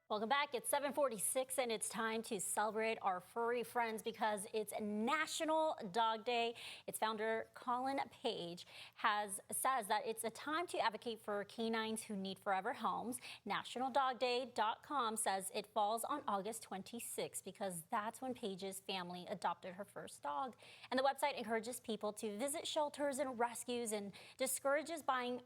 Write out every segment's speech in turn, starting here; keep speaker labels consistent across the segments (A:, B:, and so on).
A: Welcome back. It's 7:46 and it's time to celebrate our furry friends because it's National Dog Day. Its founder, Colin Page, says that it's a time to advocate for canines who need forever homes. NationalDogDay.com says it falls on August 26 because that's when Page's family adopted her first dog. And the website encourages people to visit shelters and rescues and discourages buying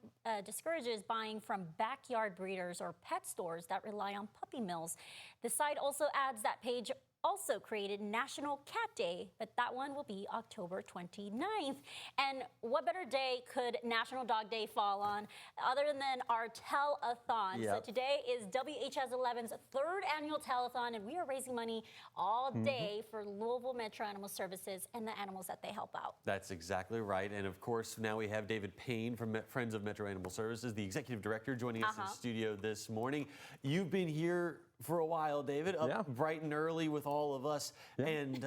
A: from backyard breeders or pet stores that rely on puppy mills. The site also adds that Page also created National Cat Day, but that one will be October 29th. And what better day could National Dog Day fall on other than our telethon?
B: Yep.
A: So today is WHAS11's third annual telethon, and we are raising money all day for Louisville Metro Animal Services and the animals that they help out.
B: That's exactly right. And of course, now we have David Payne from Friends of Metro Animal Services, the executive director, joining us in the studio this morning. You've been here for a while, David, up bright and early with all of us, and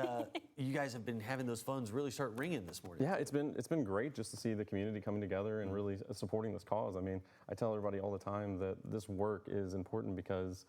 B: you guys have been having those phones really start ringing this morning.
C: Yeah, it's been great just to see the community coming together and really supporting this cause. I mean, I tell everybody all the time that this work is important because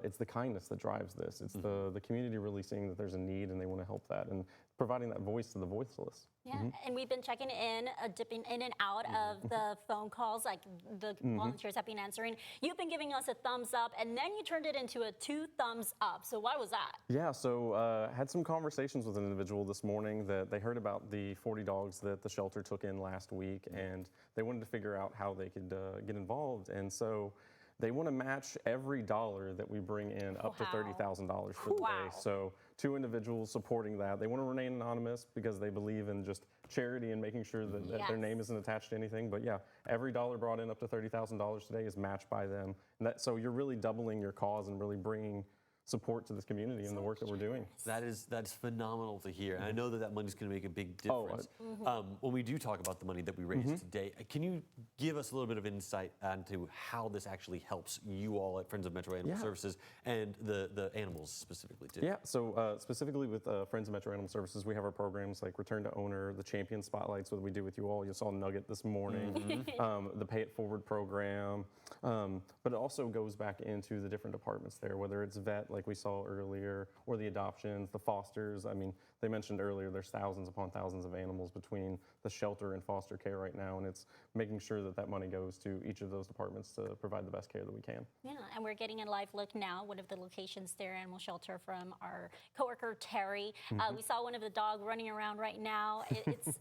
C: it's the kindness that drives this. It's the community really seeing that there's a need and they want to help that and providing that voice to the voiceless.
A: Yeah, and we've been checking in, dipping in and out of the phone calls, like the volunteers have been answering. You've been giving us a thumbs up, and then you turned it into a 2 thumbs up. So why was that?
C: Yeah, so had some conversations with an individual this morning that they heard about the 40 dogs that the shelter took in last week, and they wanted to figure out how they could get involved. And so they want to match every dollar that we bring in up to $30,000 for the day. So 2 individuals supporting that. They want to remain anonymous because they believe in just charity and making sure that, that their name isn't attached to anything. But yeah, every dollar brought in up to $30,000 today is matched by them. And so you're really doubling your cause and really bringing support to this community and the work that we're doing.
B: That's phenomenal to hear. And I know that money's going to make a big difference. When we do talk about the money that we raised today, can you give us a little bit of insight onto how this actually helps you all at Friends of Metro Animal Services and the animals specifically too?
C: Yeah, so specifically with Friends of Metro Animal Services, we have our programs like Return to Owner, the Champion Spotlights, what we do with you all. You saw Nugget this morning, the Pay It Forward program, but it also goes back into the different departments there, whether it's vet, like we saw earlier, or the adoptions, the fosters. I mean, they mentioned earlier there's thousands upon thousands of animals between the shelter and foster care right now, and it's making sure that that money goes to each of those departments to provide the best care that we can.
A: Yeah, and we're getting a live look now, one of the locations there, animal shelter, from our coworker Terry. We saw one of the dog running around right now.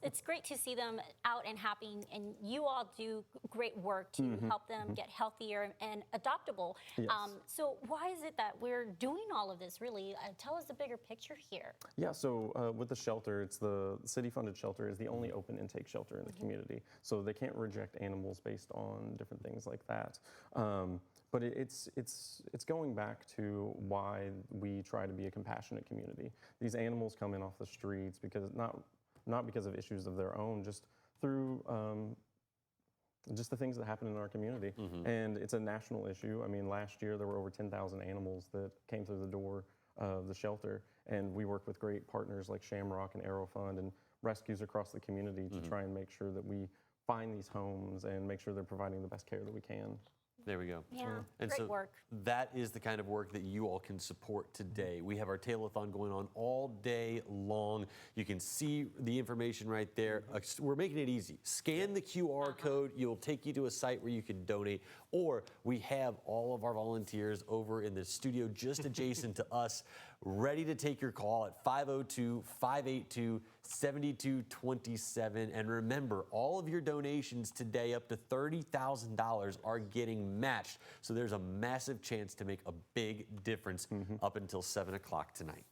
A: It's great to see them out and happy, and you all do great work to help them get healthier and adoptable. So why is it that we're doing all of this, really? Tell us the bigger picture here.
C: Yeah, so with the shelter, it's the city-funded shelter is the only open intake shelter in the community. So they can't reject animals based on different things like that. But it's going back to why we try to be a compassionate community. These animals come in off the streets because not because of issues of their own, just through just the things that happen in our community. And it's a national issue. I mean, last year there were over 10,000 animals that came through the door of the shelter, and we work with great partners like Shamrock and Arrow Fund and rescues across the community to try and make sure that we find these homes and make sure they're providing the best care that we can.
B: There we go.
A: Yeah,
B: and
A: great
B: so
A: work.
B: That is the kind of work that you all can support today. We have our Tailothon going on all day long. You can see the information right there. We're making it easy. Scan the QR code. It'll take you to a site where you can donate. Or we have all of our volunteers over in the studio just adjacent to us, ready to take your call at 502-582-7227. And remember, all of your donations today up to $30,000 are getting matched. So there's a massive chance to make a big difference up until 7 o'clock tonight.